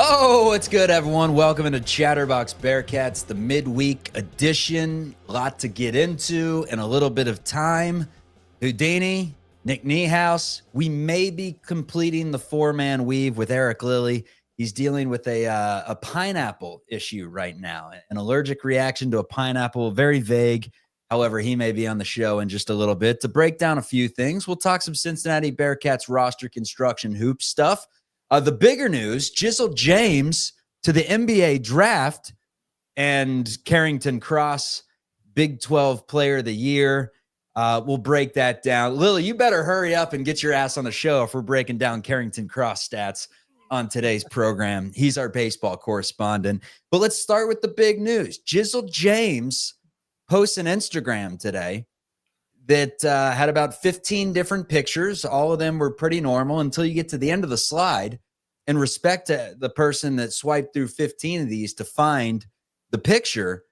Oh, what's good, everyone? Welcome into Chatterbox Bearcats, the midweek edition. A lot to get into in a little bit of time. Houdini, Nick Niehaus. We may be completing the four-man weave with Eric Lilly. He's dealing with a pineapple issue right now, an allergic reaction to a pineapple, very vague. However, he may be on the show in just a little bit to break down a few things. We'll talk some Cincinnati Bearcats roster construction hoop stuff. The bigger news, Jizzle James to the NBA draft and Carrington Cross, Big 12 Player of the Year. We'll break that down. Lily, you better hurry up and get your ass on the show if we're breaking down Carrington Cross stats on today's program. He's our baseball correspondent. But let's start with the big news. Jizzle James posts an Instagram today that had about 15 different pictures. All of them were pretty normal until you get to the end of the slide and respect to the person that swiped through 15 of these to find the picture.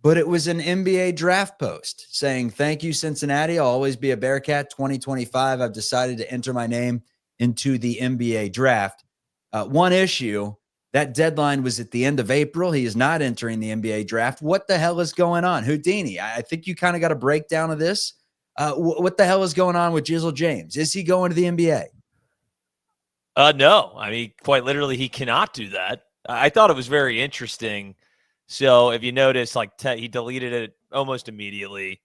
But it was an NBA draft post saying, "Thank you, Cincinnati. I'll always be a Bearcat. 2025, I've decided to enter my name into the NBA draft." One issue, that deadline was at the end of April. He is not entering the NBA draft. What the hell is going on? Houdini, I think you kind of got a breakdown of this. What the hell is going on with Jizzle James? Is he going to the NBA? No. I mean, quite literally, he cannot do that. I thought it was very interesting. So if you notice, he deleted it almost immediately,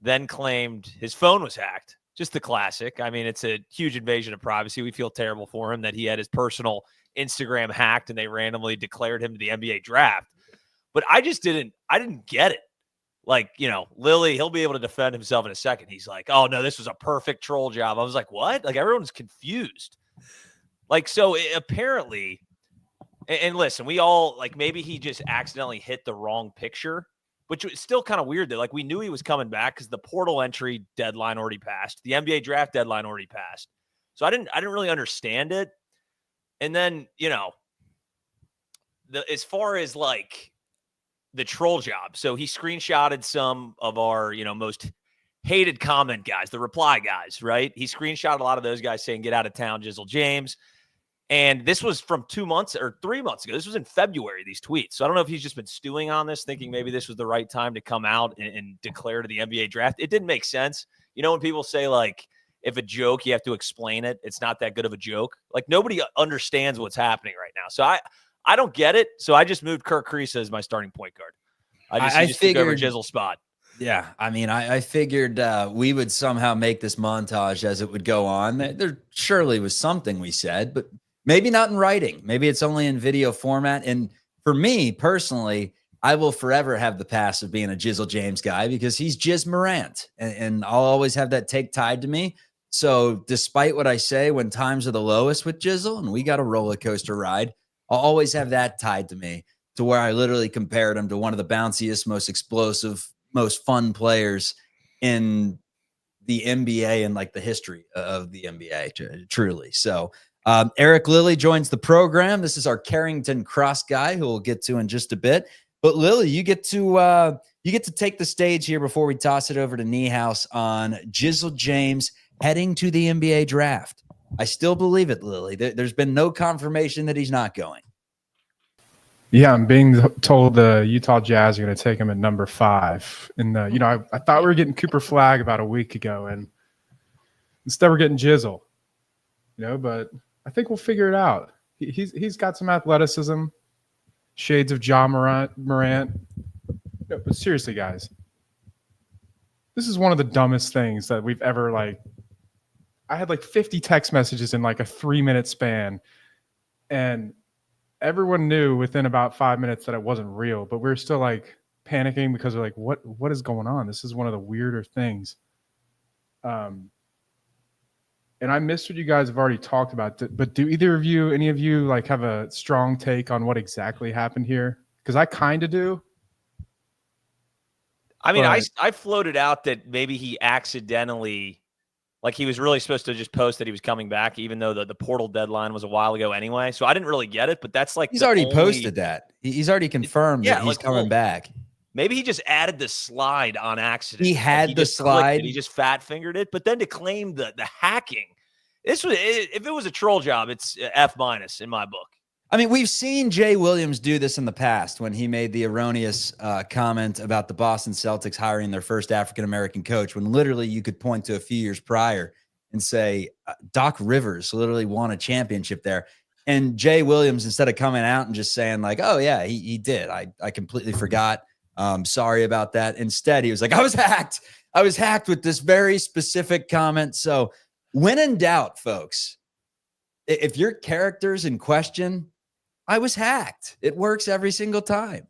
then claimed his phone was hacked. Just the classic. I mean, it's a huge invasion of privacy. We feel terrible for him that he had his personal Instagram hacked and they randomly declared him to the NBA draft. But I didn't get it. Lilly, he'll be able to defend himself in a second. He's like, "Oh no, this was a perfect troll job." I was like, what? Everyone's confused. Apparently, and listen, we all, maybe he just accidentally hit the wrong picture, which is still kind of weird that, we knew he was coming back because the portal entry deadline already passed. The NBA draft deadline already passed. So I didn't really understand it. And then, as far as the troll job. So he screenshotted some of our, most hated comment guys, the reply guys, right? He screenshotted a lot of those guys saying, "Get out of town, Jizzle James." And this was from 2 months or 3 months ago. This was in February, these tweets. So I don't know if he's just been stewing on this, thinking maybe this was the right time to come out and declare to the NBA draft. It didn't make sense. When people say, if a joke, you have to explain it, it's not that good of a joke. Nobody understands what's happening right now. So I don't get it. So I just moved Kirk Kriisa as my starting point guard. I just took over Jizzle's spot. Yeah, I mean, I figured we would somehow make this montage as it would go on. There surely was something we said, but maybe not in writing. Maybe it's only in video format. And for me personally, I will forever have the pass of being a Jizzle James guy because he's Jizz Morant, and I'll always have that take tied to me. So despite what I say when times are the lowest with Jizzle, and we got a roller coaster ride, I'll always have that tied to me, to where I literally compared him to one of the bounciest, most explosive, most fun players in the NBA and the history of the NBA, truly. So Eric Lilly joins the program. This is our Carrington Cross guy who we'll get to in just a bit. But Lilly, you get to take the stage here before we toss it over to Niehaus on Jizzle James heading to the NBA draft. I still believe it, Lilly. There's been no confirmation that he's not going. Yeah, I'm being told the Utah Jazz are going to take him at number 5. And, I thought we were getting Cooper Flagg about a week ago, and instead we're getting Jizzle. But I think we'll figure it out. He's got some athleticism, shades of Ja Morant. No, but seriously, guys, this is one of the dumbest things that we've ever, I had 50 text messages in a 3-minute span, and everyone knew within about 5 minutes that it wasn't real, but we were still panicking because we're what is going on? This is one of the weirder things. And I missed what you guys have already talked about, but do any of you have a strong take on what exactly happened here? Because I kind of do. I mean, I floated out that maybe he accidentally, he was really supposed to just post that he was coming back, even though the portal deadline was a while ago anyway. So I didn't really get it, but that's he's already posted that. He's already confirmed that he's coming back. Maybe he just added the slide on accident. He had the slide. He just fat fingered it. But then to claim the hacking, if it was a troll job, it's F- in my book. I mean, we've seen Jay Williams do this in the past when he made the erroneous comment about the Boston Celtics hiring their first African-American coach, when literally you could point to a few years prior and say Doc Rivers literally won a championship there. And Jay Williams, instead of coming out and just saying like, oh yeah, he did. I completely forgot. Sorry about that. Instead, he was like, I was hacked with this very specific comment. So when in doubt, folks, if your character's in question, I was hacked. It works every single time.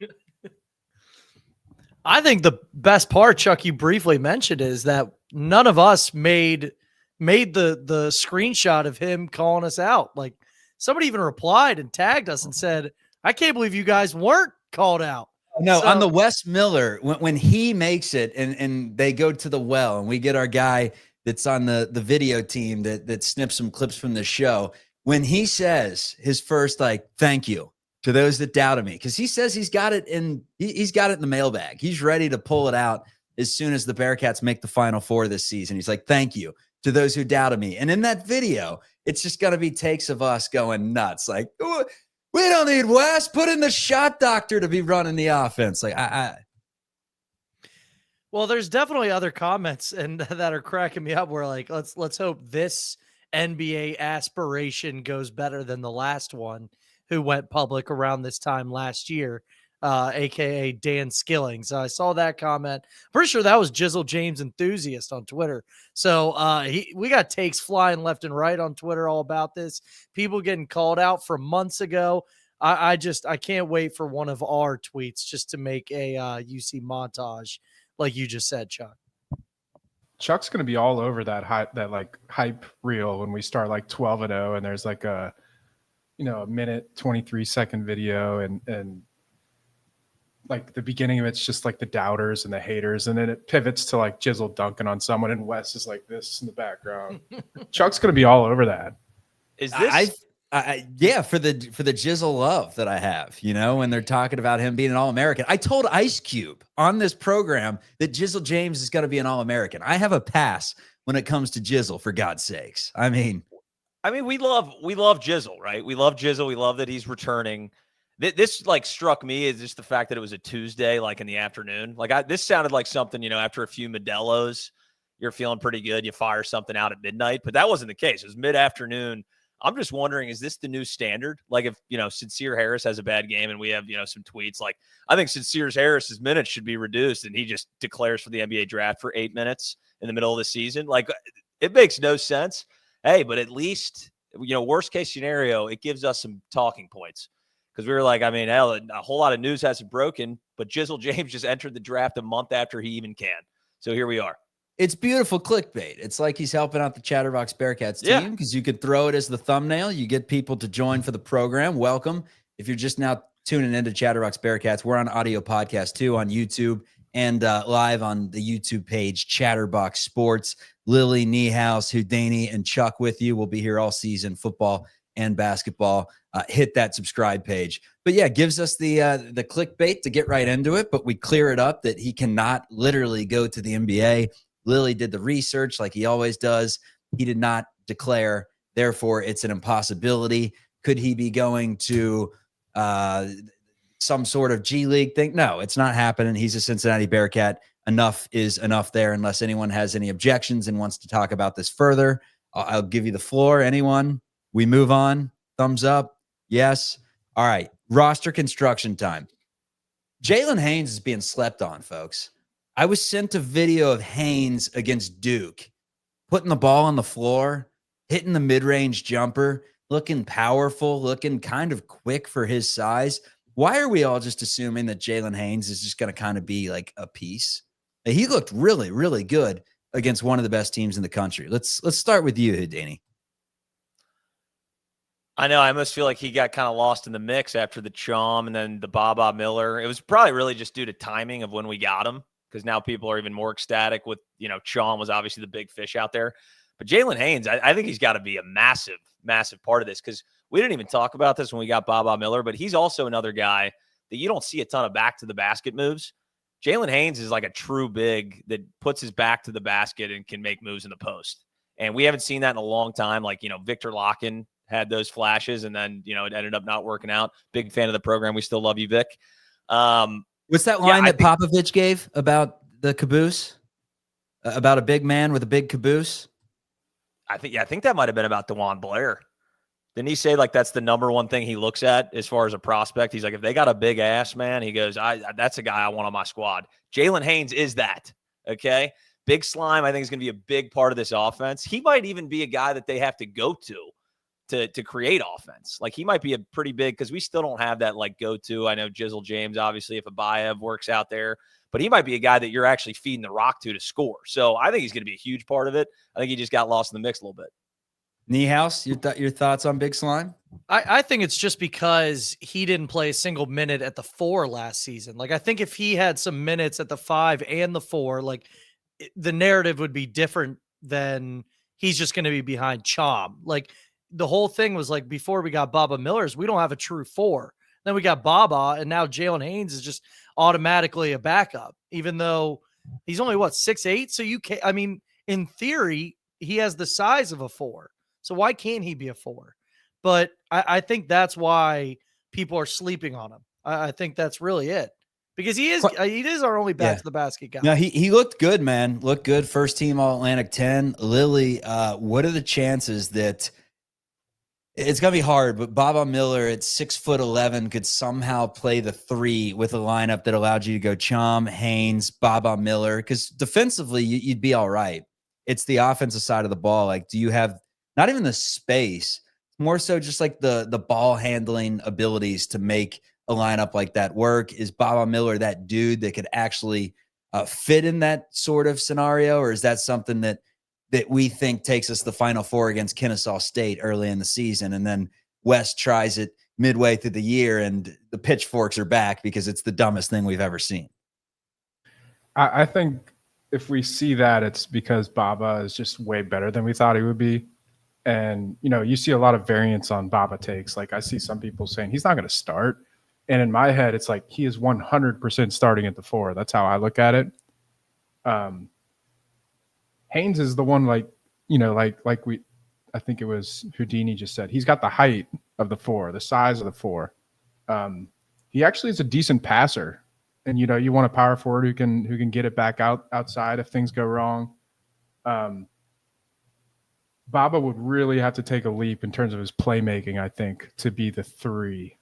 I think the best part, Chuck, you briefly mentioned, is that none of us made the screenshot of him calling us out. Like, somebody even replied and tagged us and said, I can't believe you guys weren't called out. No, So, on the Wes Miller, when he makes it and they go to the well and we get our guy that's on the video team that snips some clips from the show, when he says his first, like, thank you to those that doubted me, because he says he's got it in the mailbag. He's ready to pull it out as soon as the Bearcats make the Final Four this season. He's like, thank you to those who doubted me. And in that video, it's just going to be takes of us going nuts. Like, we don't need Wes. Put in the shot doctor to be running the offense. Like, well, there's definitely other comments and that are cracking me up where, like, let's hope this NBA aspiration goes better than the last one who went public around this time last year, aka Dan Skilling. So I saw that comment. Pretty sure that was Jizzle James enthusiast on Twitter. So we got takes flying left and right on Twitter all about this. People getting called out from months ago. I can't wait for one of our tweets just to make a UC montage, like you just said, Chuck. Chuck's going to be all over that hype reel when we start like 12-0 and there's like a minute 23-second video and like the beginning of it's just like the doubters and the haters, and then it pivots to like Jizzle dunking on someone and Wes is like this in the background. Chuck's going to be all over that. Is this yeah, for the Jizzle love that I have, when they're talking about him being an All-American. I told Ice Cube on this program that Jizzle James is going to be an All-American. I have a pass when it comes to Jizzle, for God's sakes. I mean, we love Jizzle, right? We love Jizzle. We love that he's returning. This like struck me is just the fact that it was a Tuesday, like in the afternoon. Like this sounded like something, after a few Modelo's, you're feeling pretty good. You fire something out at midnight, but that wasn't the case. It was mid-afternoon. I'm just wondering, is this the new standard? Like if, Sincere Harris has a bad game and we have, some tweets, like I think Sincere Harris's minutes should be reduced and he just declares for the NBA draft for 8 minutes in the middle of the season. Like it makes no sense. Hey, but at least, worst case scenario, it gives us some talking points. Because we were like, hell, a whole lot of news hasn't broken, but Jizzle James just entered the draft a month after he even can. So here we are. It's beautiful clickbait. It's like he's helping out the Chatterbox Bearcats team because you could throw it as the thumbnail. You get people to join for the program. Welcome. If you're just now tuning into Chatterbox Bearcats, we're on audio podcast too on YouTube and live on the YouTube page, Chatterbox Sports. Lily, Niehaus, Houdini, and Chuck with you. We'll be here all season, football and basketball. Hit that subscribe page. But yeah, gives us the clickbait to get right into it, but we clear it up that he cannot literally go to the NBA. Lily did the research like he always does. He did not declare. Therefore, it's an impossibility. Could he be going to some sort of G League thing? No, it's not happening. He's a Cincinnati Bearcat. Enough is enough there. Unless anyone has any objections and wants to talk about this further, I'll give you the floor. Anyone? We move on. Thumbs up. Yes. All right. Roster construction time. Jalen Haynes is being slept on, folks. I was sent a video of Haynes against Duke, putting the ball on the floor, hitting the mid-range jumper, looking powerful, looking kind of quick for his size. Why are we all just assuming that Jalen Haynes is just going to kind of be like a piece? He looked really, really good against one of the best teams in the country. Let's start with you, Houdini. I know. I almost feel like he got kind of lost in the mix after the Chom and then the Baba Miller. It was probably really just due to timing of when we got him, because now people are even more ecstatic with, Chom was obviously the big fish out there. But Jalen Haynes, I think he's got to be a massive, massive part of this, because we didn't even talk about this when we got Baba Miller, but he's also another guy that you don't see a ton of back to the basket moves. Jalen Haynes is like a true big that puts his back to the basket and can make moves in the post. And we haven't seen that in a long time. Like, Victor Locken had those flashes, and then, it ended up not working out. Big fan of the program. We still love you, Vic. What's that line that Popovich gave about the caboose? About a big man with a big caboose? I think that might have been about DeJuan Blair. Didn't he say like that's the number one thing he looks at as far as a prospect? He's like, if they got a big ass, man, he goes, that's a guy I want on my squad. Jalen Haynes is that. Okay. Big slime, I think, is going to be a big part of this offense. He might even be a guy that they have to go to create offense. Like, he might be a pretty big, because we still don't have that like go-to. I know Jizzle James, obviously, if Abayev works out there, but he might be a guy that you're actually feeding the rock to score. So I think he's going to be a huge part of it. I think he just got lost in the mix a little bit. Niehaus, your thoughts on Big Slime? I think it's just because he didn't play a single minute at the 4 last season. Like, I think if he had some minutes at the 5 and the 4, like, the narrative would be different than he's just going to be behind Chom. Like, the whole thing was like, before we got Baba Millers, we don't have a true 4. Then we got Baba, and now Jalen Haynes is just automatically a backup, even though he's only 6'8". So you can't, I mean, in theory, he has the size of a 4. So why can't he be a 4? But I think that's why people are sleeping on him. I think that's really it, because he is our only back to the basket guy. No, he looked good, man. Looked good. First team All-Atlantic 10. Lily, what are the chances that it's going to be hard, but Baba Miller at 6'11" could somehow play the 3 with a lineup that allowed you to go Chom, Haynes, Baba Miller? Because defensively, you'd be all right. It's the offensive side of the ball. Like, do you have not even the space, more so just like the ball handling abilities to make a lineup like that work? Is Baba Miller that dude that could actually fit in that sort of scenario? Or is that something that we think takes us the Final Four against Kennesaw State early in the season, and then West tries it midway through the year and the pitchforks are back because it's the dumbest thing we've ever seen? I think if we see that, it's because Baba is just way better than we thought he would be. And, you see a lot of variance on Baba takes. Like, I see some people saying he's not going to start. And in my head, it's like he is 100% starting at the 4. That's how I look at it. Haynes is the one, I think it was Houdini just said, he's got the height of the 4, the size of the 4. He actually is a decent passer. And, you want a power forward who can get it back outside if things go wrong. Baba would really have to take a leap in terms of his playmaking, I think, to be the 3.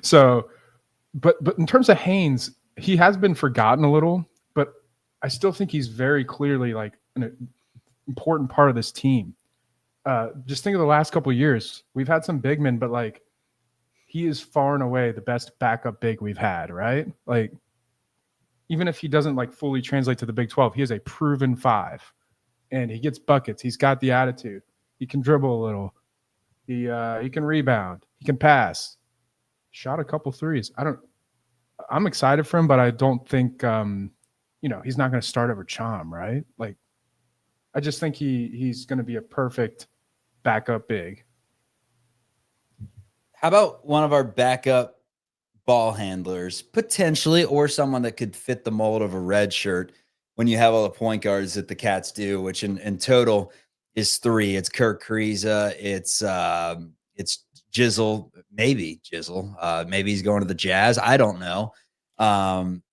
So, but in terms of Haynes, he has been forgotten a little, but I still think he's very clearly like an important part of this team. Just think of the last couple of years. We've had some big men, but he is far and away the best backup big we've had, right? Like, even if he doesn't fully translate to the Big 12, he is a proven 5, and he gets buckets. He's got the attitude. He can dribble a little. He can rebound. He can pass. Shot a couple threes. I'm excited for him, but I don't think he's not going to start over Chom, right? Like, I just think he's going to be a perfect backup big. How about one of our backup ball handlers, potentially, or someone that could fit the mold of a red shirt when you have all the point guards that the Cats do, which in total is 3. It's Kirk Kriisa. It's Jizzle, maybe Jizzle. Maybe he's going to the Jazz. I don't know.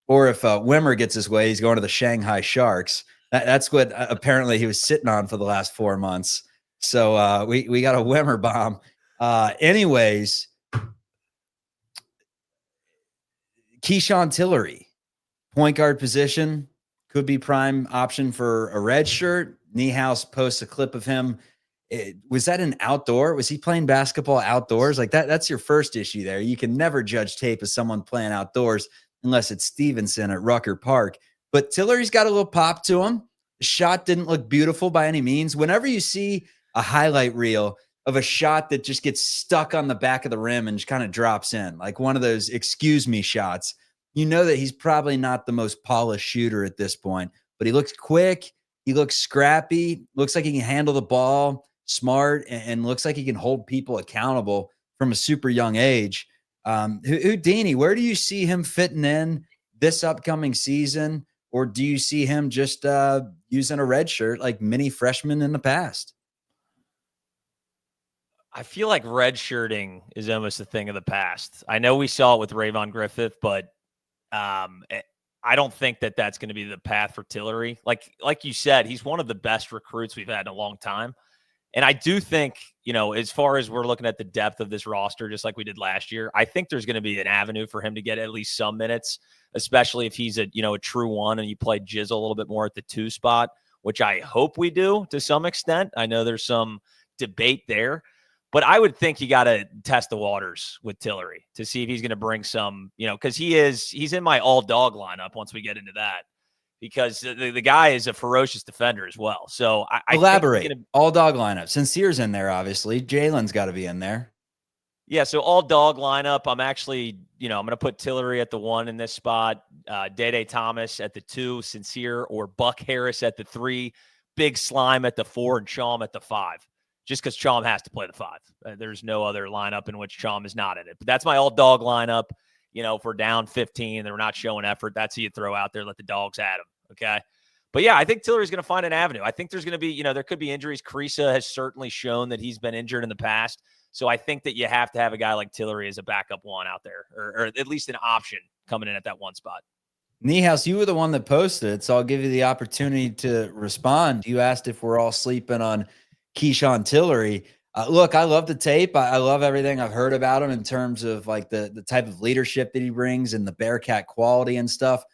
Or if Wimmer gets his way, he's going to the Shanghai Sharks. That's what apparently he was sitting on for the last 4 months. So we got a Wimmer bomb. Anyways, Keyshawn Tillery, point guard position, could be prime option for a red shirt. Niehaus posts a clip of him. Was that an outdoor? Was he playing basketball outdoors? Like that's your first issue there. You can never judge tape of someone playing outdoors unless it's Stevenson at Rucker Park. But Tillery's got a little pop to him. The shot didn't look beautiful by any means. Whenever you see a highlight reel of a shot that just gets stuck on the back of the rim and just kind of drops in, like one of those excuse me shots, you know that he's probably not the most polished shooter at this point, but he looks quick. He looks scrappy, looks like he can handle the ball, smart, and looks like he can hold people accountable from a super young age. Houdini, where do you see him fitting in this upcoming season? Or do you see him just using a red shirt like many freshmen in the past? I feel like redshirting is almost a thing of the past. I know we saw it with Rayvon Griffith, but I don't think that that's going to be the path for Tillery. Like you said, he's one of the best recruits we've had in a long time. And I do think, as far as we're looking at the depth of this roster, just like we did last year, I think there's going to be an avenue for him to get at least some minutes, especially if he's a true one and you play Jizzle a little bit more at the 2 spot, which I hope we do to some extent. I know there's some debate there, but I would think you got to test the waters with Tillery to see if he's going to bring some, because he's in my all dog lineup once we get into that. Because the guy is a ferocious defender as well. So I elaborate. All dog lineup. Sincere's in there, obviously. Jalen's got to be in there. Yeah, so all dog lineup. I'm actually, I'm going to put Tillery at the 1 in this spot, Day Thomas at the 2, Sincere or Buck Harris at the 3, Big Slime at the 4, and Chom at the 5. Just because Chom has to play the 5. There's no other lineup in which Chom is not in it. But that's my all dog lineup. If we're down 15 and they're not showing effort, that's who you throw out there, let the dogs at them. Okay. But yeah, I think Tillery's going to find an avenue. I think there's going to be, there could be injuries. Creasa has certainly shown that he's been injured in the past. So I think that you have to have a guy like Tillery as a backup 1 out there, or at least an option coming in at that 1 spot. Niehaus, you were the one that posted it, so I'll give you the opportunity to respond. You asked if we're all sleeping on Keyshawn Tillery. Look, I love the tape. I love everything I've heard about him in terms of like the type of leadership that he brings and the Bearcat quality and stuff.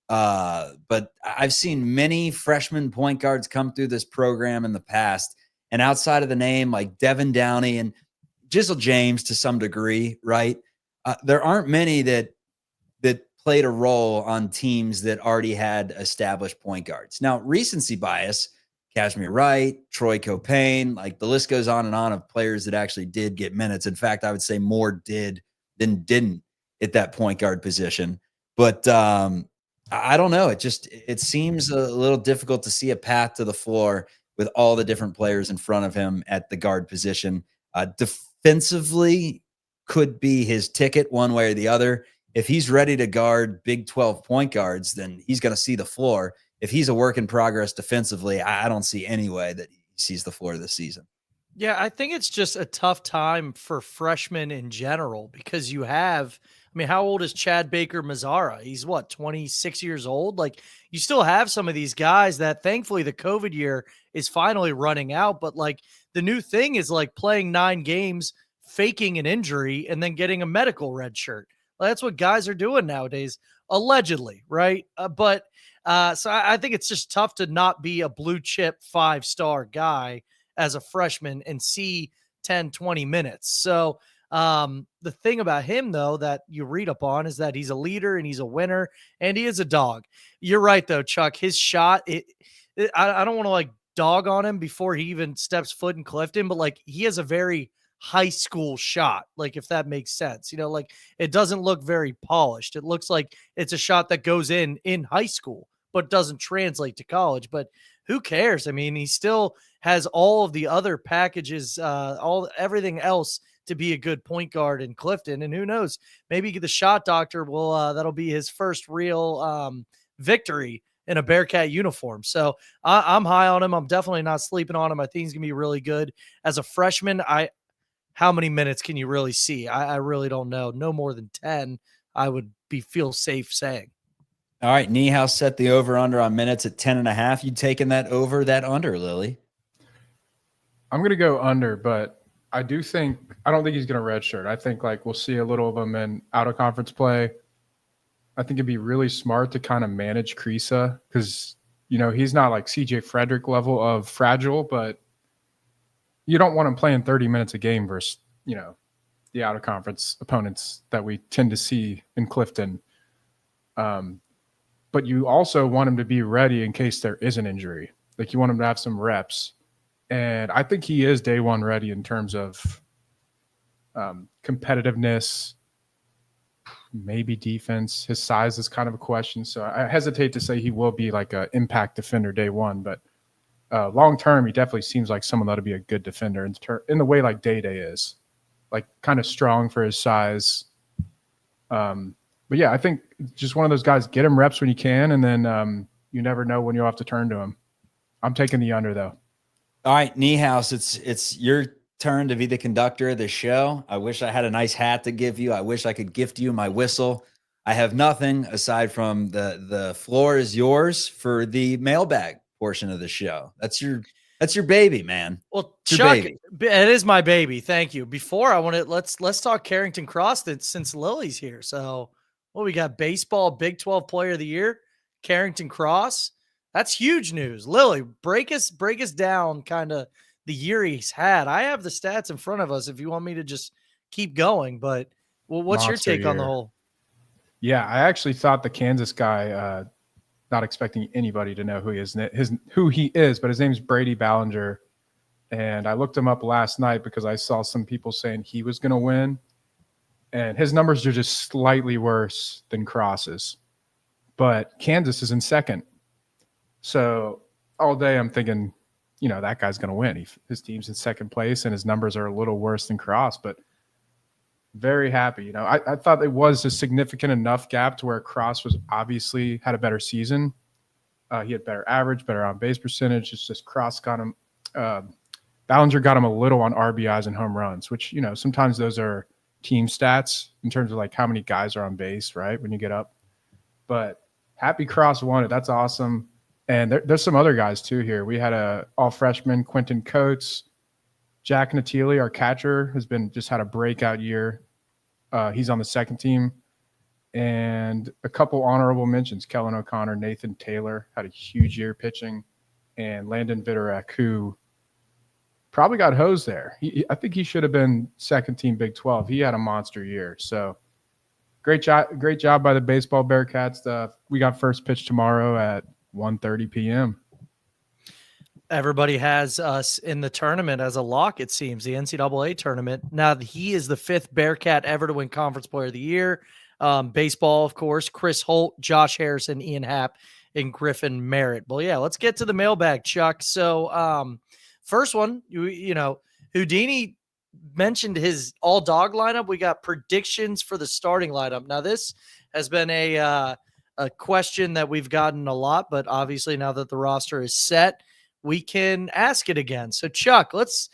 But I've seen many freshman point guards come through this program in the past, and outside of the name, like Devin Downey and Jizzle James to some degree, right? There aren't many that played a role on teams that already had established point guards. Now, recency bias, Kashmir Wright, Troy Copain, like the list goes on and on of players that actually did get minutes. In fact, I would say more did than didn't at that point guard position. But I don't know. It seems a little difficult to see a path to the floor with all the different players in front of him at the guard position. Defensively could be his ticket one way or the other. If he's ready to guard Big 12 point guards, then he's going to see the floor. If he's a work in progress defensively, I don't see any way that he sees the floor this season. Yeah, I think it's just a tough time for freshmen in general because you have, how old is Chad Baker-Mazara? He's 26 years old? Like, you still have some of these guys that thankfully the COVID year is finally running out. But like the new thing is like playing 9 games, faking an injury, and then getting a medical red shirt. Well, that's what guys are doing nowadays, allegedly, right? So I think it's just tough to not be a blue chip 5-star guy as a freshman and see 10, 20 minutes. So the thing about him, though, that you read up on is that he's a leader and he's a winner and he is a dog. You're right, though, Chuck. His shot, I don't want to like dog on him before he even steps foot in Clifton, but like he has a very high school shot, like if that makes sense. Like it doesn't look very polished. It looks like it's a shot that goes in high school, but doesn't translate to college. But who cares? He still has all of the other packages, everything else to be a good point guard in Clifton. And who knows, maybe the shot doctor will, that'll be his first real victory in a Bearcat uniform. So I'm high on him. I'm definitely not sleeping on him. I think he's going to be really good as a freshman. How many minutes can you really see? I really don't know. No more than 10, I would feel safe saying. All right, Niehaus set the over-under on minutes at 10.5. You taking that over, that under, Lily? I'm going to go under, but I don't think he's going to redshirt. I think like we'll see a little of him in out-of-conference play. I think it'd be really smart to kind of manage Creasa because, he's not like CJ Frederick level of fragile, but you don't want him playing 30 minutes a game versus, the out-of-conference opponents that we tend to see in Clifton. But you also want him to be ready in case there is an injury. Like you want him to have some reps. And I think he is day one ready in terms of competitiveness, maybe defense. His size is kind of a question. So I hesitate to say he will be like an impact defender day one, but long term, he definitely seems like someone that'll be a good defender in the way like Day is, like kind of strong for his size. But yeah, I think just one of those guys, get him reps when you can, and then you never know when you'll have to turn to him. I'm taking the under though. All right, Niehaus, it's your turn to be the conductor of the show. I wish I had a nice hat to give you. I wish I could gift you my whistle. I have nothing aside from the floor is yours for the mailbag portion of the show. That's your baby, man. Well, It's your Chuck, baby. it is my baby. Thank you. Before I want to let's talk Carrington Cross since Lily's here. So, we got baseball Big 12 Player of the Year, Carrington Cross. That's huge news. Lily, break us down kind of the year he's had. I have the stats in front of us if you want me to just keep going, but what's Monster your take on the year. whole? Yeah, I actually thought the Kansas guy, not expecting anybody to know who he is, but his name's Brady Ballinger. And I looked him up last night because I saw some people saying he was going to win. And his numbers are just slightly worse than Cross's. But Kansas is in second. So all day I'm thinking, that guy's going to win. His team's in second place and his numbers are a little worse than Cross, but very happy. I thought it was a significant enough gap to where Cross was obviously had a better season. He had better average, better on base percentage. It's just Cross got him. Ballinger got him a little on RBIs and home runs, which, sometimes those are team stats in terms of like how many guys are on base, right, when you get up. But happy Cross won it. That's awesome. And there's some other guys too here. We had a all freshman Quentin Coates, Jack Natili, our catcher, has just had a breakout year. He's on the second team. And a couple honorable mentions, Kellen O'Connor, Nathan Taylor had a huge year pitching, and Landon Vitorek, who probably got hosed there. I think he should have been second team Big 12. He had a monster year. So great job by the baseball Bearcats. We got first pitch tomorrow at 1:30 p.m. Everybody has us in the tournament as a lock, it seems, the NCAA tournament. Now, he is the fifth Bearcat ever to win Conference Player of the Year. Baseball, of course, Chris Holt, Josh Harrison, Ian Happ, and Griffin Merritt. Well, yeah, let's get to the mailbag, Chuck. So first one, Houdini mentioned his all-dog lineup. We got predictions for the starting lineup. Now, this has been a question that we've gotten a lot, but obviously now that the roster is set, we can ask it again. So, Chuck, let's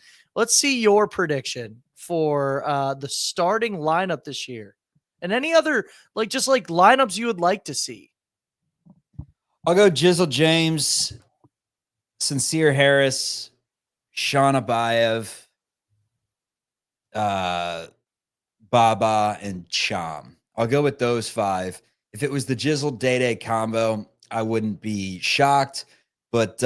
see your prediction for the starting lineup this year, and any other just lineups you would like to see. I'll go Jizzle James, Sincere Harris, Sean Abayev, Baba, and Cham. I'll go with those five. If it was the Jizzle Day combo, I wouldn't be shocked, but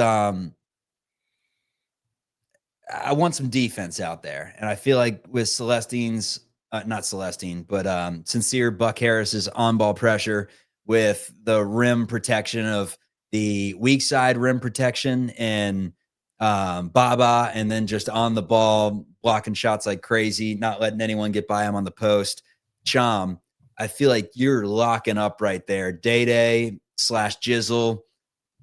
I want some defense out there. And I feel like with Celestine's, not Celestine, but Sincere Buck Harris's on-ball pressure with the rim protection of the weak side rim protection and Baba, and then just on the ball, blocking shots like crazy, not letting anyone get by him on the post. Cham, I feel like you're locking up right there. Day / Jizzle,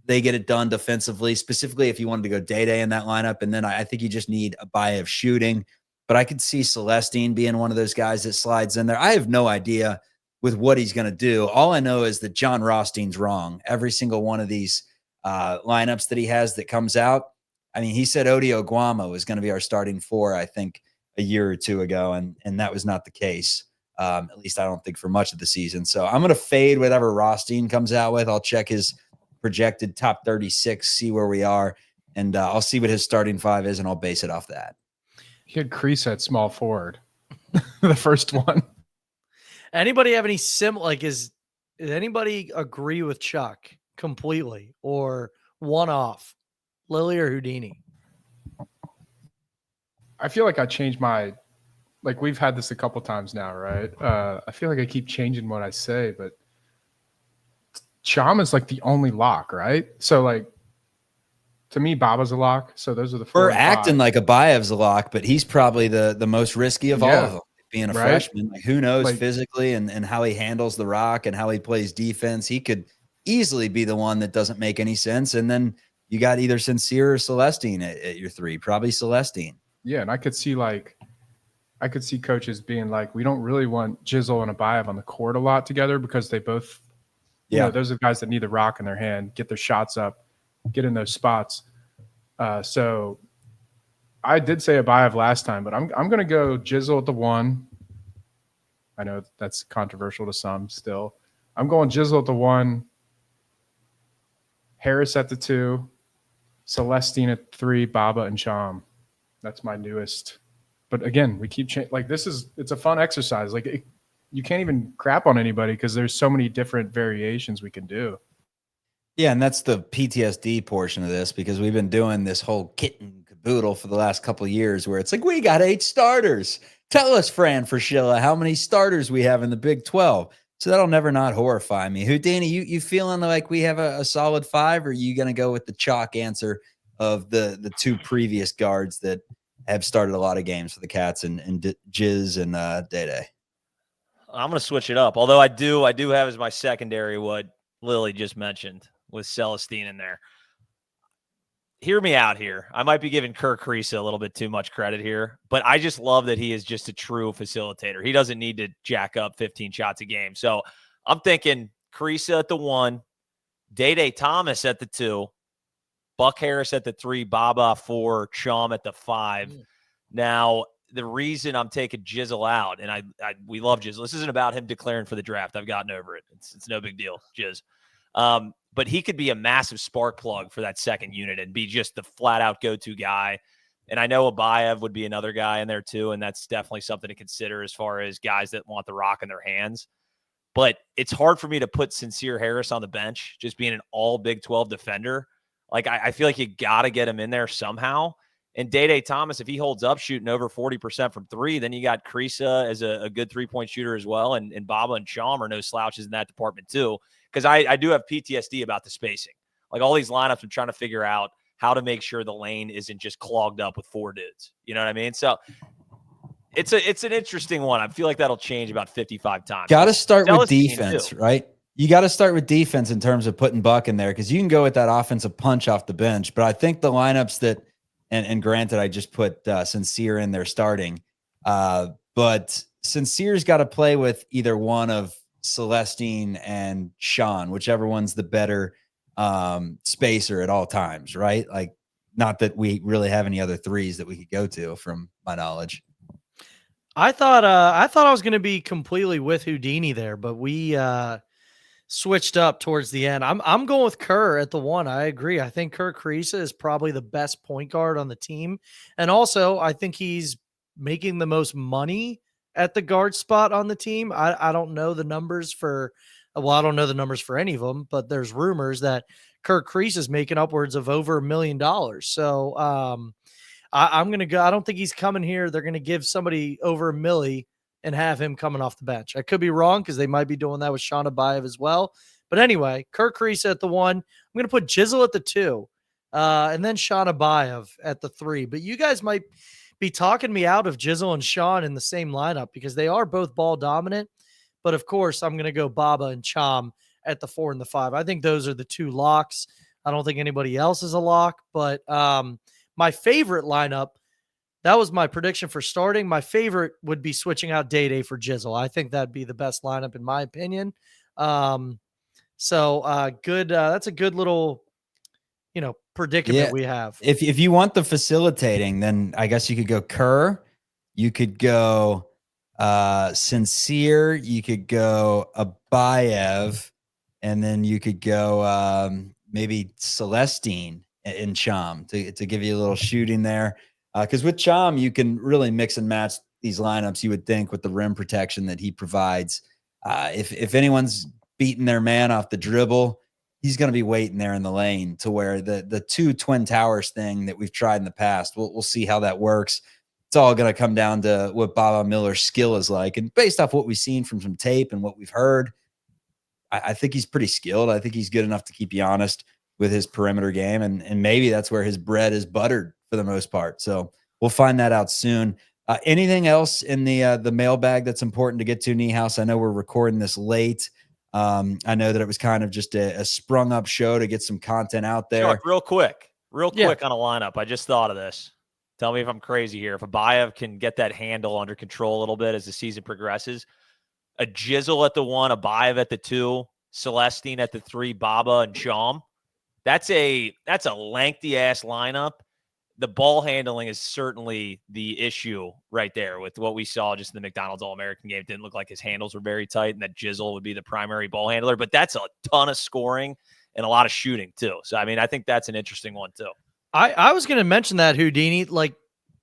they get it done defensively, specifically if you wanted to go Day in that lineup. And then I think you just need a buy of shooting. But I could see Celestine being one of those guys that slides in there. I have no idea with what he's going to do. All I know is that John Rothstein's wrong. Every single one of these lineups that he has that comes out. I mean, he said Odio Guamo was going to be our starting four, I think, a year or two ago, and that was not the case. At least I don't think for much of the season. So I'm going to fade whatever Rothstein comes out with. I'll check his projected top 36, see where we are, and I'll see what his starting five is, and I'll base it off that. He had Kreese at small forward, the first one. Anybody have any does anybody agree with Chuck completely or one off? Lily or Houdini? I feel like I changed we've had this a couple times now, right? I feel like I keep changing what I say, but Cham is the only lock, right? So to me, Baba's a lock. So those are the 4 We're and acting 5. like Abayev's a lock, but he's probably the most risky of all of them. Being a freshman, who knows physically and how he handles the rock and how he plays defense. He could easily be the one that doesn't make any sense. And then you got either Sincere or Celestine at your 3, probably Celestine. Yeah, and I could see coaches being we don't really want Jizzle and Abayev on the court a lot together because they both, those are guys that need the rock in their hand, get their shots up, get in those spots. So I did say Abayev last time, but I'm going to go Jizzle at the 1. I know that's controversial to some still. I'm going Jizzle at the 1, Harris at the 2, Celestine at 3, Baba and Cham. That's my newest. But again, we keep changing. Like it's a fun exercise. Like you can't even crap on anybody because there's so many different variations we can do. Yeah, and that's the PTSD portion of this because we've been doing this whole kit and caboodle for the last couple of years where it's like, we got 8 starters. Tell us, Fran Fraschilla, how many starters we have in the Big 12. So that'll never not horrify me. Houdini, you feeling like we have a solid 5, or are you going to go with the chalk answer of the 2 previous guards that have started a lot of games for the Cats and Jizz and Day-Day? I'm going to switch it up. Although I do have as my secondary what Lily just mentioned with Celestine in there. Hear me out here. I might be giving Kirk Kriisa a little bit too much credit here, but I just love that he is just a true facilitator. He doesn't need to jack up 15 shots a game. So I'm thinking Kriisa at the 1, Day-Day Thomas at the 2, Buck Harris at the 3, Baba 4, Cham at the 5. Now, the reason I'm taking Jizzle out, and we love Jizzle. This isn't about him declaring for the draft. I've gotten over it. It's no big deal, Jizz. But he could be a massive spark plug for that second unit and be just the flat-out go-to guy. And I know Abayev would be another guy in there too, and that's definitely something to consider as far as guys that want the rock in their hands. But it's hard for me to put Sincere Harris on the bench, just being an all Big 12 defender. Like, I feel like you got to get him in there somehow. And Day-Day Thomas, if he holds up shooting over 40% from 3, then you got Kriisa as a good 3-point shooter as well. And Baba and Cham are no slouches in that department too. Because I do have PTSD about the spacing. Like all these lineups, I'm trying to figure out how to make sure the lane isn't just clogged up with 4 dudes. You know what I mean? So it's an interesting one. I feel like that'll change about 55 times. Got to start with Celestine defense, too. right? You got to start with defense in terms of putting Buck in there because you can go with that offensive punch off the bench. But I think the lineups that, and granted, I just put Sincere in there starting, but Sincere's got to play with either one of Celestine and Sean, whichever one's the better spacer at all times, right? Like, not that we really have any other 3s that we could go to from my knowledge. I thought I was going to be completely with Houdini there, but we switched up towards the end. I'm going with Kerr at the 1. I agree. I think Kirk Kriisa is probably the best point guard on the team, and also I think he's making the most money at the guard spot on the team. I don't know the numbers for, well, I don't know the numbers for any of them, but there's rumors that Kirk Kriisa is making upwards of over $1 million. So I'm going to go. I don't think he's coming here. They're going to give somebody over $1 million and have him coming off the bench. I could be wrong because they might be doing that with Sean Abayev as well. But anyway, Kirk Kriisa at the 1. I'm going to put Jizzle at the 2, and then Sean Abayev at the 3. But you guys might be talking me out of Jizzle and Sean in the same lineup because they are both ball dominant. But of course, I'm going to go Baba and Cham at the 4 and the 5. I think those are the 2 locks. I don't think anybody else is a lock. But my favorite lineup, that was my prediction for starting. My favorite would be switching out Day-Day for Jizzle. I think that'd be the best lineup in my opinion. So good. That's a good little, predicament we have. If you want the facilitating, then I guess you could go Kerr, you could go Sincere, you could go Abayev, and then you could go maybe Celestine and Cham to give you a little shooting there. Because with Cham, you can really mix and match these lineups, you would think, with the rim protection that he provides. If anyone's beating their man off the dribble, he's going to be waiting there in the lane to where the 2 twin towers thing that we've tried in the past, we'll see how that works. It's all going to come down to what Baba Miller's skill is like. And based off what we've seen from some tape and what we've heard, I think he's pretty skilled. I think he's good enough to keep you honest with his perimeter game. And maybe that's where his bread is buttered for the most part. So we'll find that out soon. Anything else in the mailbag that's important to get to, Niehaus? I know we're recording this late. I know that it was kind of just a sprung up show to get some content out there. Chuck, real quick on a lineup. I just thought of this. Tell me if I'm crazy here. If Abayev can get that handle under control a little bit as the season progresses, a Jizzle at the 1, Abayev at the 2, Celestine at the 3, Baba and Cham. That's a lengthy ass lineup the ball handling is certainly the issue right there with what we saw just in the McDonald's All-American game. It didn't look like his handles were very tight and that Jizzle would be the primary ball handler, but that's a ton of scoring and a lot of shooting too. So, I mean, I think that's an interesting one too. I was going to mention that, Houdini, like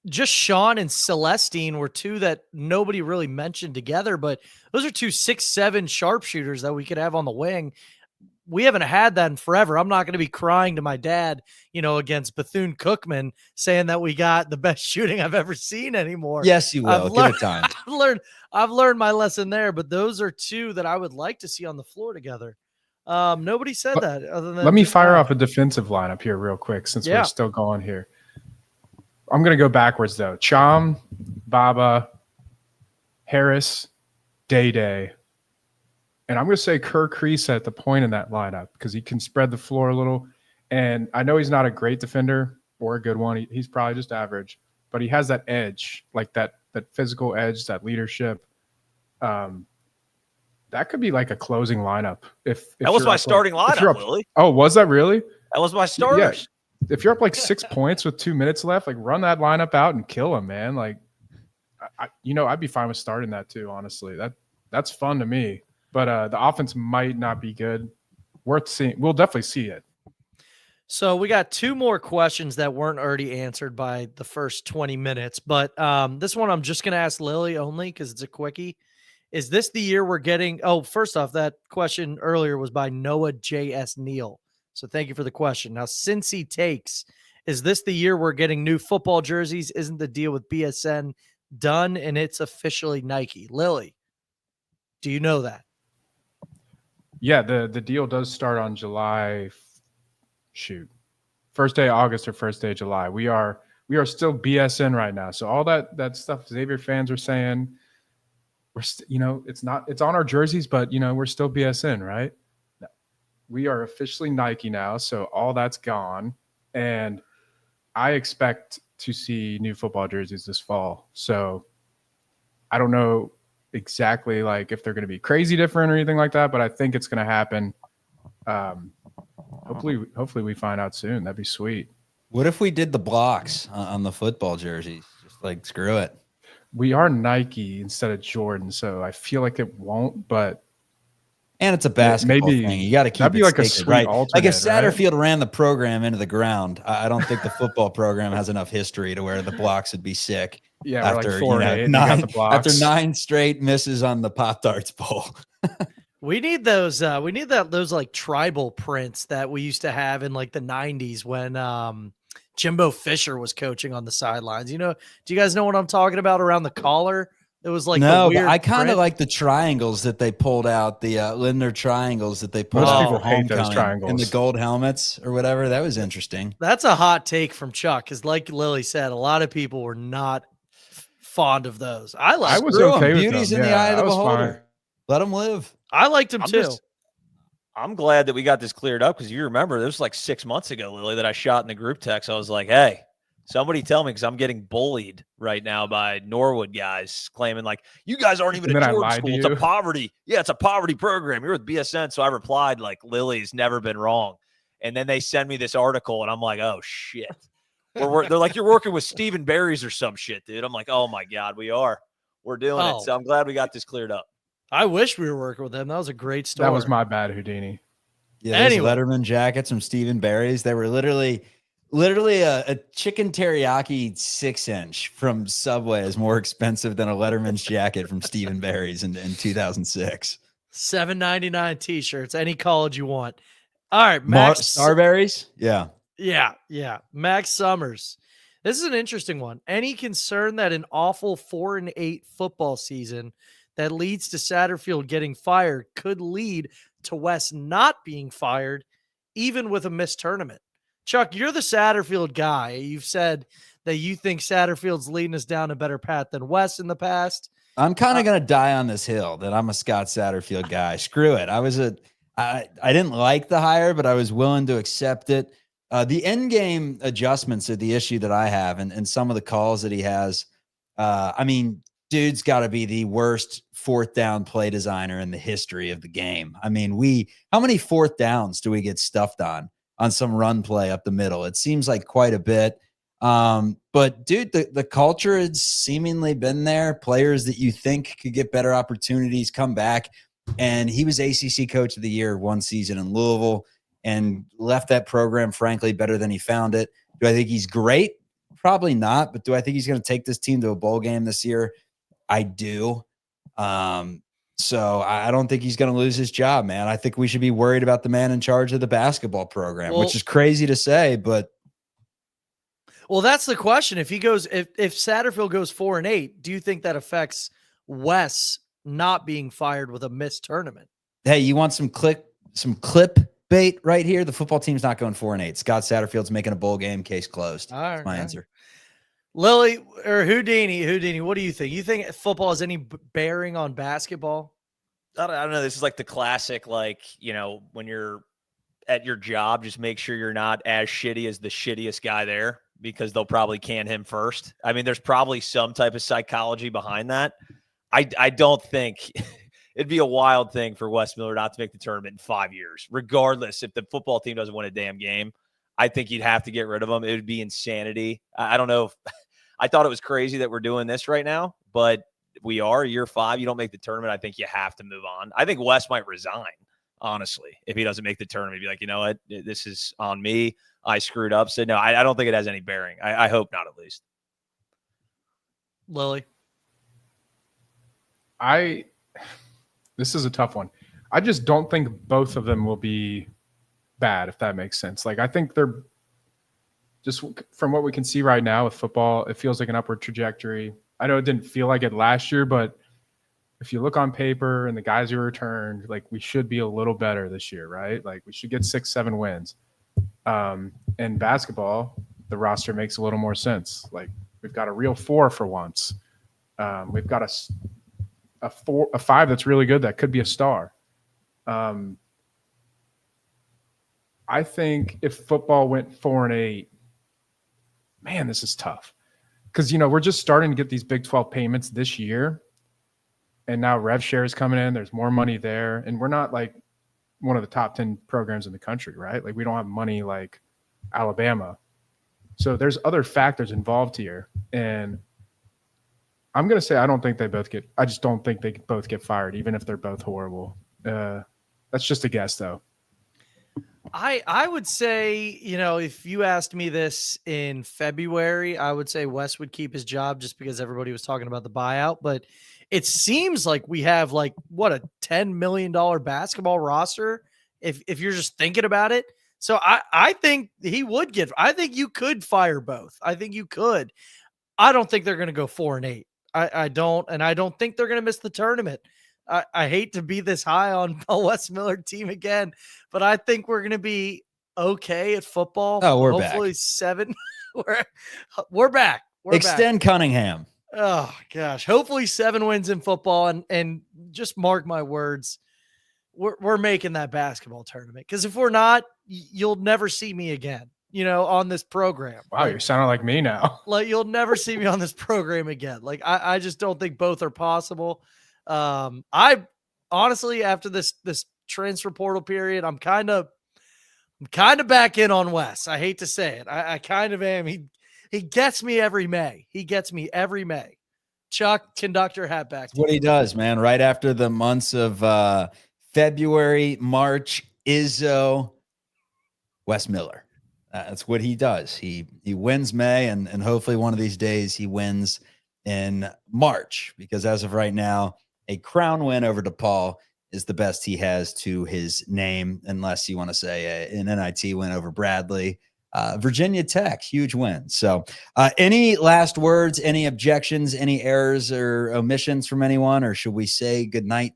just Sean and Celestine were two that nobody really mentioned together, but those are 2 6'7" sharpshooters that we could have on the wing. We haven't had that in forever. I'm not going to be crying to my dad, against Bethune-Cookman saying that we got the best shooting I've ever seen anymore. Yes, you will. Give it time. I've learned my lesson there, but those are two that I would like to see on the floor together. Nobody said that other than. Let me fire off a defensive lineup here real quick since we're still going here. I'm going to go backwards though. Cham, Baba, Harris, Day. And I'm going to say Kerr Kreese at the point in that lineup because he can spread the floor a little. And I know he's not a great defender or a good one. He's probably just average, but he has that edge, like that physical edge, that leadership. That could be like a closing lineup. If that was my starting lineup, Willie. Oh, was that really? That was my starters. Yeah. If you're up like 6 points with 2 minutes left, like run that lineup out and kill him, man. Like, I'd be fine with starting that too. Honestly, that's fun to me. But the offense might not be good. Worth seeing. We'll definitely see it. So we got 2 more questions that weren't already answered by the first 20 minutes. But this one I'm just going to ask Lily only because it's a quickie. Is this the year we're getting – oh, first off, that question earlier was by Noah J.S. Neal. So thank you for the question. Now, Cincy takes, is this the year we're getting new football jerseys? Isn't the deal with BSN done and it's officially Nike? Lily, do you know that? Yeah, the deal does start on July. First day of August or first day of July. We are still BSN right now. So all that stuff Xavier fans are saying, it's on our jerseys, but we're still BSN, right? No. We are officially Nike now, so all that's gone, and I expect to see new football jerseys this fall. So I don't know exactly like if they're going to be crazy different or anything like that, but I think it's going to happen. Hopefully we find out soon. That'd be sweet. What if we did the blocks on the football jerseys? Just like screw it. We are Nike instead of Jordan, so I feel like it won't, but and it's a basketball thing. You got to keep that'd be it like a sacred, sweet right? alternate, like if right? Satterfield ran the program into the ground, I don't think the football program has enough history to where the blocks would be sick. Yeah, after like 4-8, after 9 straight misses on the Pop-Tarts Bowl. We need those. We need those like tribal prints that we used to have in like the 90s when Jimbo Fisher was coaching on the sidelines. Do you guys know what I'm talking about around the collar? It was like no, but I kind of like the triangles that they pulled out, the Lindner triangles that they pulled out for homecoming and the gold helmets or whatever. That was interesting. That's a hot take from Chuck because, like Lily said, a lot of people were not fond of those. I was okay with Beauty's them. in the eye of the beholder. Fine. Let them live. I liked them too. I'm glad that we got this cleared up because you remember this was like 6 months ago, Lily, that I shot in the group text. I was like, hey, somebody tell me because I'm getting bullied right now by Norwood guys claiming like, you guys aren't even a Jordan school. It's a poverty. Yeah, it's a poverty program. You're with BSN. So I replied like, Lily's never been wrong. And then they send me this article and I'm like, oh, shit. They're like, you're working with Stephen Barry's or some shit, dude. I'm like, oh, my God, we are. We're doing it. So I'm glad we got this cleared up. I wish we were working with them. That was a great story. That was my bad, Houdini. Yeah, anyway. Letterman jackets from Stephen Barry's. They were literally a chicken teriyaki 6-inch from Subway is more expensive than a Letterman's jacket from Stephen Barry's in 2006. $7.99 t-shirts, any college you want. All right, Max Starberries? Yeah. Yeah. Max Summers. This is an interesting one. Any concern that an awful 4-8 football season that leads to Satterfield getting fired could lead to Wes not being fired, even with a missed tournament? Chuck, you're the Satterfield guy. You've said that you think Satterfield's leading us down a better path than Wes in the past. I'm kind of going to die on this hill that I'm a Scott Satterfield guy. Screw it. I didn't like the hire, but I was willing to accept it. The end game adjustments are the issue that I have, and some of the calls that he has. Dude's got to be the worst 4th down play designer in the history of the game. I mean, how many 4th downs do we get stuffed on some run play up the middle? It seems like quite a bit. But dude, the culture has seemingly been there. Players that you think could get better opportunities come back. And he was ACC Coach of the Year one season in Louisville and left that program, frankly, better than he found it. Do I think he's great? Probably not. But do I think he's going to take this team to a bowl game this year? I do. So I don't think he's going to lose his job, man. I think we should be worried about the man in charge of the basketball program, which is crazy to say, but. Well, that's the question. If he goes, if Satterfield goes 4-8, do you think that affects Wes not being fired with a missed tournament? Hey, you want some clip bait right here? The football team's not going 4-8. Scott Satterfield's making a bowl game. Case closed. All right, that's my answer. Lily or Houdini, what do you think? You think football has any bearing on basketball? I don't know. This is like the classic, like, you know, when you're at your job, just make sure you're not as shitty as the shittiest guy there, because they'll probably can him first. I mean, there's probably some type of psychology behind that. I don't think it'd be a wild thing for Wes Miller not to make the tournament in 5 years, regardless if the football team doesn't win a damn game. I think you'd have to get rid of him. It would be insanity. I don't know if I thought it was crazy that we're doing this right now, but we are year 5. You don't make the tournament. I think you have to move on. I think Wes might resign, honestly, if he doesn't make the tournament. He'd be like, you know what? This is on me. I screwed up. So no, I don't think it has any bearing. I hope not, at least. Lily. This is a tough one. I just don't think both of them will be bad, if that makes sense. Like, I think they're just, from what we can see right now with football, it feels like an upward trajectory. I know it didn't feel like it last year, but if you look on paper and the guys who returned, like, we should be a little better this year, right? Like, we should get 6-7 wins. In basketball, the roster makes a little more sense. Like, we've got a real 4 for once. We've got a 5 that's really good that could be a star. I think if football went 4-8, man, this is tough. Because, you know, we're just starting to get these Big 12 payments this year. And now rev share is coming in. There's more money there. And we're not like one of the top 10 programs in the country, right? Like, we don't have money like Alabama. So there's other factors involved here. And I'm going to say I just don't think they both get fired, even if they're both horrible. That's just a guess, though. I would say, you know, if you asked me this in February, I would say Wes would keep his job just because everybody was talking about the buyout. But it seems like we have like, what, a $10 million basketball roster, if you're just thinking about it. So I think he would I think you could fire both. I think you could. I don't think they're going to go 4-8. I don't, and I don't think they're going to miss the tournament. I hate to be this high on a Wes Miller team again, but I think we're going to be okay at football. Oh, we're hopefully back. 7. we're back. Extend back. Cunningham. Oh gosh. Hopefully 7 wins in football, and just mark my words. We're making that basketball tournament. Cause if we're not, you'll never see me again, you know, on this program. Wow. You're sounding like me now. Like, you'll never see me on this program again. Like, I just don't think both are possible. I honestly, after this transfer portal period, I'm kind of back in on Wes. I hate to say it. I kind of am. He gets me every May. Chuck, conductor, hat back. That's what he does, man. Right after the months of February, March, Izzo, Wes Miller. That's what he does. He wins May, and hopefully one of these days he wins in March, because as of right now, a crown win over DePaul is the best he has to his name, unless you want to say an NIT win over Bradley. Virginia Tech, huge win. So any last words, any objections, any errors or omissions from anyone, or should we say good night,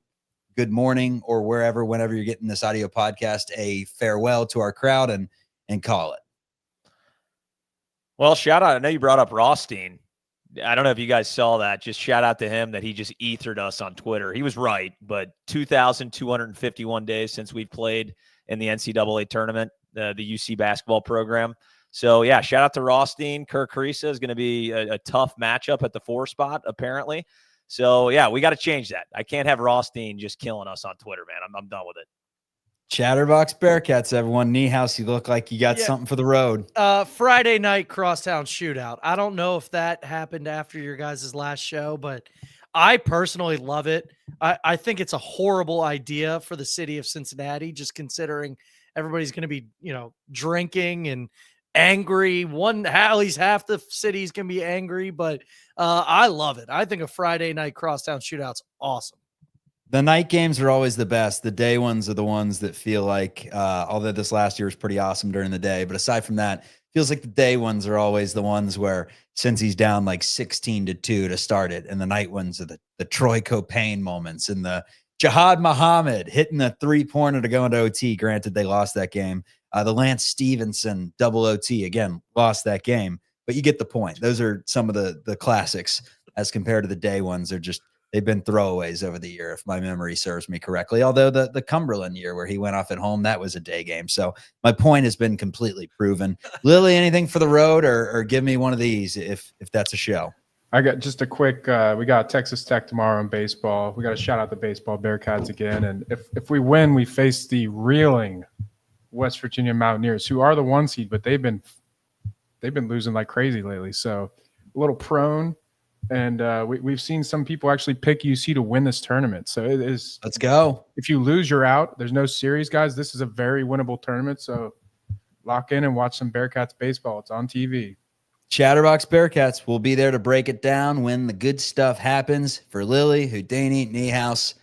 good morning, or whenever you're getting this audio podcast, a farewell to our crowd and call it? Well, shout out. I know you brought up Rothstein. I don't know if you guys saw that. Just shout out to him that he just ethered us on Twitter. He was right, but 2,251 days since we've played in the NCAA tournament, the UC basketball program. So, yeah, shout out to Rothstein. Kirk Carissa is going to be a tough matchup at the 4 spot, apparently. So, yeah, we got to change that. I can't have Rothstein just killing us on Twitter, man. I'm done with it. Chatterbox Bearcats, everyone. Niehaus, you look like you got Yeah. something for the road. Friday night crosstown shootout. I don't know if that happened after your guys' last show, but I personally love it. I think it's a horrible idea for the city of Cincinnati, just considering everybody's going to be, drinking and angry. At least half the city's going to be angry, but I love it. I think a Friday night crosstown shootout's awesome. The night games are always the best. The day ones are the ones that feel like, although this last year was pretty awesome during the day, but aside from that, feels like the day ones are always the ones where since he's down like 16-2 to start it, and the night ones are the Troy Copain moments and the Jihad Muhammad hitting the 3-pointer to go into OT. Granted, they lost that game. The Lance Stevenson double OT, again, lost that game, but you get the point. Those are some of the classics as compared to the day ones. They've been throwaways over the year, if my memory serves me correctly. Although the Cumberland year where he went off at home, that was a day game. So my point has been completely proven. Lily, anything for the road, or give me one of these if that's a show. I got just a quick. We got Texas Tech tomorrow in baseball. We got to shout out the baseball Bearcats again. And if we win, we face the reeling West Virginia Mountaineers, who are the 1 seed, but they've been losing like crazy lately. So a little prone. And we've seen some people actually pick UC to win this tournament. So it is. Let's go. If you lose, you're out. There's no series, guys. This is a very winnable tournament. So lock in and watch some Bearcats baseball. It's on TV. Chatterbox Bearcats will be there to break it down when the good stuff happens. For Lily, Houdini, Niehaus,